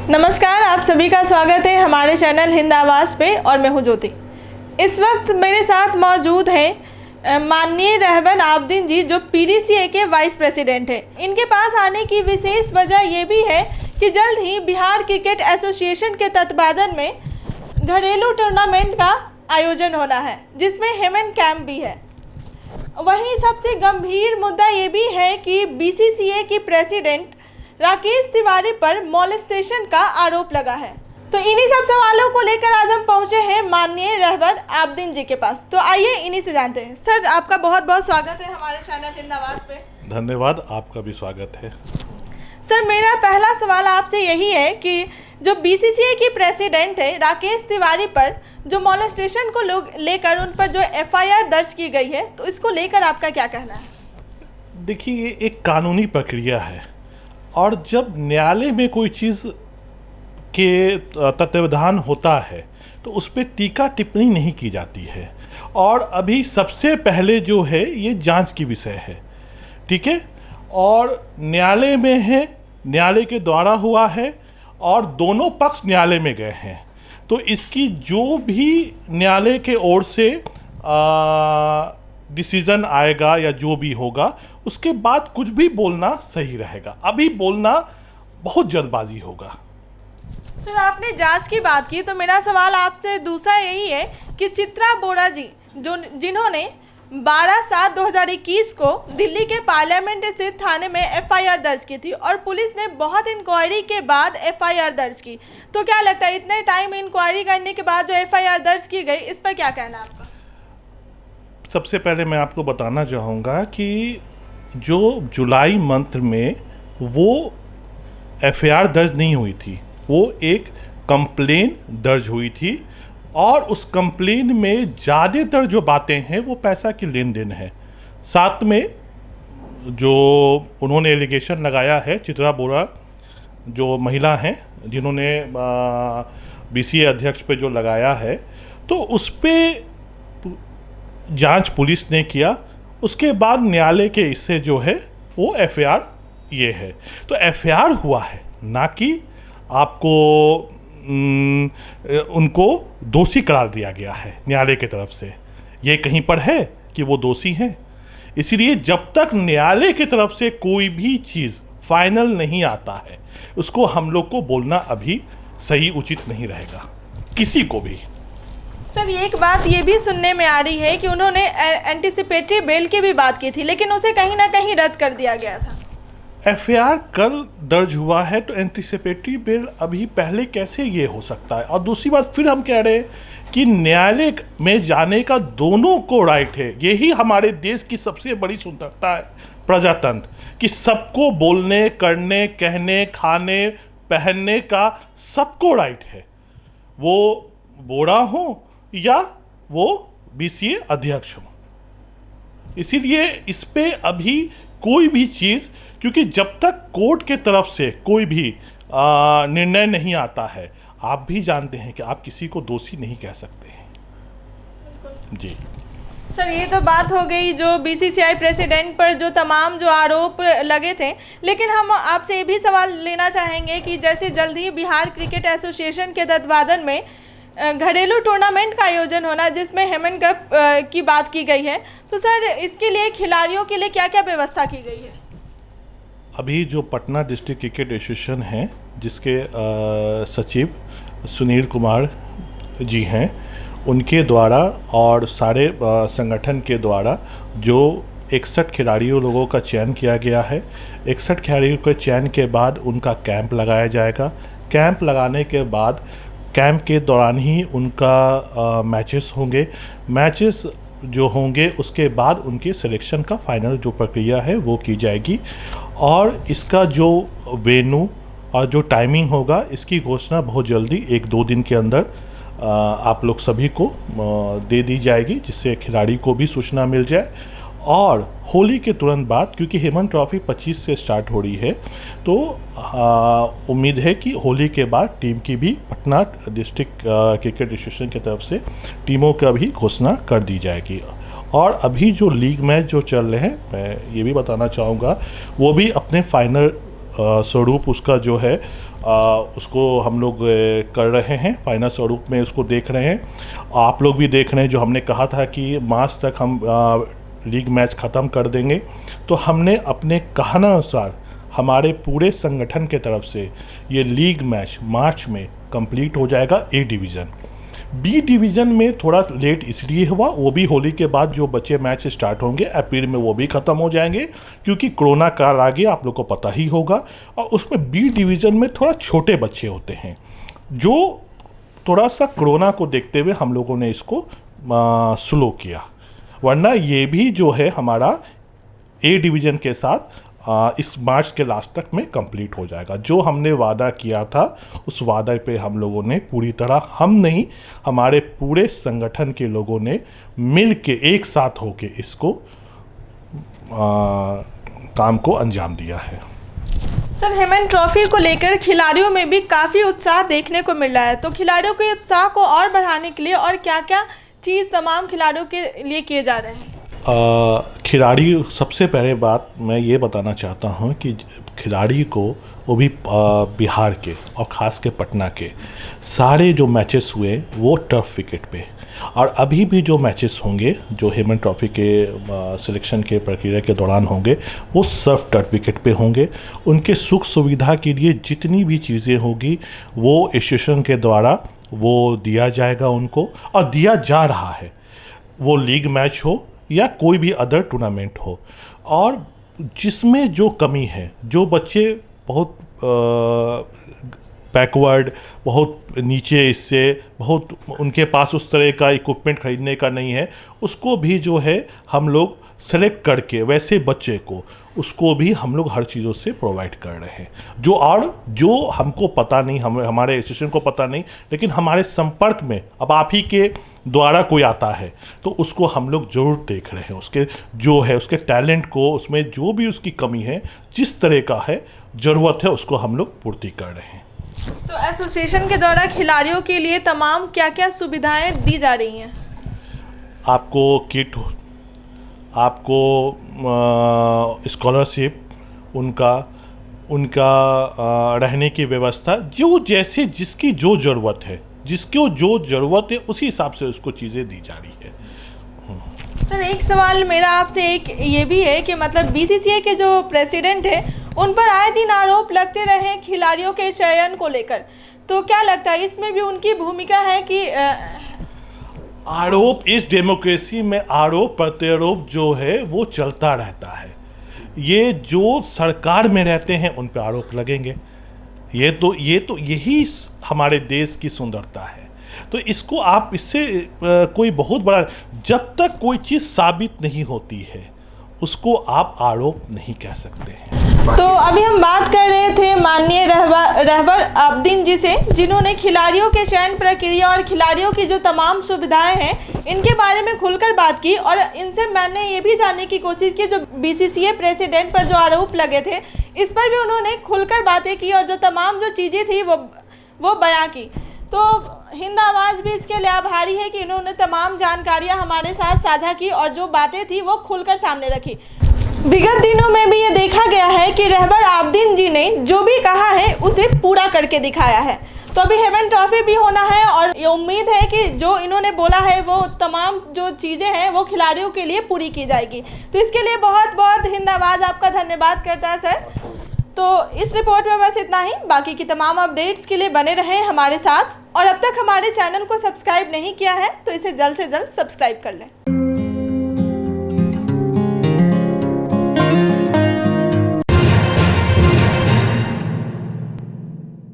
नमस्कार, आप सभी का स्वागत है हमारे चैनल हिंद आवाज़ पे और मैं हूँ ज्योति। इस वक्त मेरे साथ मौजूद हैं माननीय रहबर आबदीन जी, जो पीडीसीए के वाइस प्रेसिडेंट हैं। इनके पास आने की विशेष वजह ये भी है कि जल्द ही बिहार क्रिकेट एसोसिएशन के तत्वाधान में घरेलू टूर्नामेंट का आयोजन होना है, जिसमें हेमन कैंप भी है। वहीं सबसे गंभीर मुद्दा ये भी है कि बीसीसीए की प्रेसिडेंट राकेश तिवारी पर मॉलेस्टेशन का आरोप लगा है। तो इन्हीं सब सवालों को लेकर आज हम पहुंचे हैं माननीय रहबर आबदीन जी के पास। तो आइए इन्हीं से जानते हैं। सर, आपका बहुत बहुत स्वागत है हमारे चैनल हिंद आवाज़ पे। धन्यवाद, आपका भी स्वागत है। सर, मेरा पहला सवाल आपसे यही है कि जो बीसीसीए की प्रेसिडेंट है राकेश तिवारी पर जो मॉलेस्टेशन को लेकर उन पर जो एफआईआर दर्ज की गई है, तो इसको लेकर आपका क्या कहना है? देखिए, ये एक कानूनी प्रक्रिया है और जब न्यायालय में कोई चीज़ के तत्वावधान होता है तो उस पर टीका टिप्पणी नहीं की जाती है। और अभी सबसे पहले जो है ये जांच की विषय है, ठीक है, और न्यायालय में है, न्यायालय के द्वारा हुआ है और दोनों पक्ष न्यायालय में गए हैं। तो इसकी जो भी न्यायालय के ओर से डिसीजन आएगा या जो भी होगा, उसके बाद कुछ भी बोलना सही रहेगा। अभी बोलना बहुत जल्दबाजी होगा। सर, आपने जांच की बात की, तो मेरा सवाल आपसे दूसरा यही है कि चित्रा बोरा जी, जिन्होंने 12/7/2021 को दिल्ली के पार्लियामेंट स्थित थाने में एफआईआर दर्ज की थी और पुलिस ने बहुत इंक्वायरी के बाद एफआईआर दर्ज की, तो क्या लगता है इतने टाइम इंक्वायरी करने के बाद जो एफआईआर दर्ज की गई, इस पर क्या कहना आपका? सबसे पहले मैं आपको बताना चाहूँगा कि जो जुलाई मंथ में वो एफआईआर दर्ज नहीं हुई थी, वो एक कंप्लेन दर्ज हुई थी और उस कंप्लेन में ज़्यादातर जो बातें हैं वो पैसा की लेन देन है। साथ में जो उन्होंने एलिगेशन लगाया है, चित्रा बोरा जो महिला हैं जिन्होंने बीसीए अध्यक्ष पे जो लगाया है, तो उस पर जांच पुलिस ने किया। उसके बाद न्यायालय के इससे जो है वो एफआईआर ये है। तो एफआईआर हुआ है, ना कि आपको उनको दोषी करार दिया गया है न्यायालय की तरफ से। ये कहीं पर है कि वो दोषी हैं। इसीलिए जब तक न्यायालय की तरफ से कोई भी चीज़ फाइनल नहीं आता है, उसको हम लोग को बोलना अभी सही उचित नहीं रहेगा, किसी को भी। सर, एक बात ये भी सुनने में आ रही है कि उन्होंने एंटीसिपेटरी बेल की भी बात की थी, लेकिन उसे कहीं ना कहीं रद्द कर दिया गया था। एफआईआर कल दर्ज हुआ है तो एंटीसिपेटरी बेल अभी पहले कैसे ये हो सकता है? और दूसरी बात, फिर हम कह रहे हैं कि न्यायालय में जाने का दोनों को राइट है। यही हमारे देश की सबसे बड़ी सुंदरता है, प्रजातंत्र, कि सबको बोलने, करने, कहने, खाने, पहनने का सबको राइट है, वो बोरा हो या वो बीसीए अध्यक्ष हो। इसीलिए इस पे अभी कोई भी चीज़, क्योंकि जब तक कोर्ट के तरफ से कोई भी निर्णय नहीं आता है, आप भी जानते हैं कि आप किसी को दोषी नहीं कह सकते हैं। जी सर, ये तो बात हो गई जो बीसीसीआई प्रेसिडेंट पर जो तमाम जो आरोप लगे थे, लेकिन हम आपसे ये भी सवाल लेना चाहेंगे कि जैसे जल्द ही बिहार क्रिकेट एसोसिएशन के तत्वाधान में घरेलू टूर्नामेंट का आयोजन होना, जिसमें हेमन कप की बात की गई है, तो सर इसके लिए खिलाड़ियों के लिए क्या क्या व्यवस्था की गई है? अभी जो पटना डिस्ट्रिक्ट क्रिकेट एसोसिएशन है, जिसके सचिव सुनील कुमार जी हैं, उनके द्वारा और सारे संगठन के द्वारा जो 61 खिलाड़ियों लोगों का चयन किया गया है। 61 खिलाड़ियों के चयन के बाद उनका कैंप लगाया जाएगा। कैंप लगाने के बाद कैंप के दौरान ही उनका मैचेस होंगे। मैचेस जो होंगे उसके बाद उनके सिलेक्शन का फाइनल जो प्रक्रिया है वो की जाएगी और इसका जो वेन्यू और जो टाइमिंग होगा, इसकी घोषणा बहुत जल्दी 1-2 दिन के अंदर आप लोग सभी को दे दी जाएगी, जिससे खिलाड़ी को भी सूचना मिल जाए। और होली के तुरंत बाद, क्योंकि हेमन ट्रॉफी 25 से स्टार्ट हो रही है, तो उम्मीद है कि होली के बाद टीम की भी पटना डिस्ट्रिक्ट क्रिकेट एसोसिएशन की तरफ से टीमों का भी घोषणा कर दी जाएगी। और अभी जो लीग मैच जो चल रहे हैं, मैं ये भी बताना चाहूँगा, वो भी अपने फाइनल स्वरूप उसका जो है उसको हम लोग कर रहे हैं, फाइनल स्वरूप में उसको देख रहे हैं। आप लोग भी देख रहे हैं, जो हमने कहा था कि मार्च तक हम लीग मैच ख़त्म कर देंगे, तो हमने अपने कहानुसार हमारे पूरे संगठन के तरफ से ये लीग मैच मार्च में कंप्लीट हो जाएगा। ए डिवीज़न, बी डिवीज़न में थोड़ा लेट इसलिए हुआ, वो भी होली के बाद जो बचे मैच स्टार्ट होंगे अप्रैल में वो भी ख़त्म हो जाएंगे, क्योंकि कोरोना काल आ गया, आप लोग को पता ही होगा। और उसमें बी डिवीज़न में थोड़ा छोटे बच्चे होते हैं, जो थोड़ा सा कोरोना को देखते हुए हम लोगों ने इसको स्लो किया, वरना ये भी जो है हमारा ए डिवीज़न के साथ इस मार्च के लास्ट तक में कंप्लीट हो जाएगा। जो हमने वादा किया था उस वादे पे हम लोगों ने पूरी तरह, हम नहीं, हमारे पूरे संगठन के लोगों ने मिल के एक साथ होके इसको काम को अंजाम दिया है। सर, हेमन ट्रॉफी को लेकर खिलाड़ियों में भी काफ़ी उत्साह देखने को मिल रहा है, तो खिलाड़ियों के उत्साह को और बढ़ाने के लिए और क्या क्या चीज़ तमाम खिलाड़ियों के लिए किए जा रहे हैं? खिलाड़ी, सबसे पहले बात मैं ये बताना चाहता हूँ कि खिलाड़ी को, वो भी बिहार के और ख़ास के पटना के, सारे जो मैचेस हुए वो टर्फ विकेट पे, और अभी भी जो मैचेस होंगे जो हेमन ट्रॉफी के सिलेक्शन के प्रक्रिया के दौरान होंगे वो सिर्फ टर्फ विकेट पे होंगे। उनके सुख सुविधा के लिए जितनी भी चीज़ें होगी वो एसोसिएशन के द्वारा वो दिया जाएगा उनको, और दिया जा रहा है, वो लीग मैच हो या कोई भी अदर टूर्नामेंट हो। और जिसमें जो कमी है, जो बच्चे बहुत बैकवर्ड, बहुत नीचे, इससे बहुत उनके पास उस तरह का इक्विपमेंट खरीदने का नहीं है, उसको भी जो है हम लोग सेलेक्ट करके वैसे बच्चे को, उसको भी हम लोग हर चीज़ों से प्रोवाइड कर रहे हैं। जो हमको पता नहीं, हमारे एसोसिएशन को पता नहीं, लेकिन हमारे संपर्क में अब आप ही के द्वारा कोई आता है तो उसको हम लोग ज़रूर देख रहे हैं, उसके जो है उसके टैलेंट को, उसमें जो भी उसकी कमी है, जिस तरह का है ज़रूरत है, उसको हम लोग पूर्ति कर रहे हैं। तो एसोसिएशन के द्वारा खिलाड़ियों के लिए तमाम क्या क्या सुविधाएं दी जा रही हैं? आपको किट, आपको स्कॉलरशिप, उनका रहने की व्यवस्था, जो जैसे जिसकी जो ज़रूरत है, जिसको जो ज़रूरत है उसी हिसाब से उसको चीज़ें दी जा रही है। सर, एक सवाल मेरा आपसे एक ये भी है कि मतलब बीसीसीआई के जो प्रेसिडेंट हैं उन पर आए दिन आरोप लगते रहे खिलाड़ियों के चयन को लेकर, तो क्या लगता है इसमें भी उनकी भूमिका है कि आरोप, इस डेमोक्रेसी में आरोप प्रत्यारोप जो है वो चलता रहता है। ये जो सरकार में रहते हैं उन पर आरोप लगेंगे, ये तो यही हमारे देश की सुंदरता है। तो इसको आप, इससे कोई बहुत बड़ा, जब तक कोई चीज़ साबित नहीं होती है उसको आप आरोप नहीं कह सकते हैं। तो अभी हम बात कर रहे थे माननीय रहबर आब्दीन जी से, जिन्होंने खिलाड़ियों के चयन प्रक्रिया और खिलाड़ियों की जो तमाम सुविधाएं हैं इनके बारे में खुलकर बात की, और इनसे मैंने ये भी जानने की कोशिश की जो बीसीसीआई प्रेसिडेंट पर जो आरोप लगे थे इस पर भी उन्होंने खुलकर बातें की और जो तमाम जो चीज़ें थी वो बयां की। तो हिंद आवाज़ भी इसके लिए आभारी है कि इन्होंने तमाम जानकारियां हमारे साथ साझा की और जो बातें थी वो खुलकर सामने रखी। विगत दिनों में भी ये देखा गया है कि रहबर आब्दीन जी ने जो भी कहा है उसे पूरा करके दिखाया है। तो अभी हेमन ट्रॉफी भी होना है और ये उम्मीद है कि जो इन्होंने बोला है वो तमाम जो चीज़ें हैं वो खिलाड़ियों के लिए पूरी की जाएगी। तो इसके लिए बहुत बहुत हिंद आवाज़ आपका धन्यवाद करता है सर। तो इस रिपोर्ट में बस इतना ही, बाकी की तमाम अपडेट्स के लिए बने रहें हमारे साथ, और अब तक हमारे चैनल को सब्सक्राइब नहीं किया है तो इसे जल्द से जल्द सब्सक्राइब कर लें।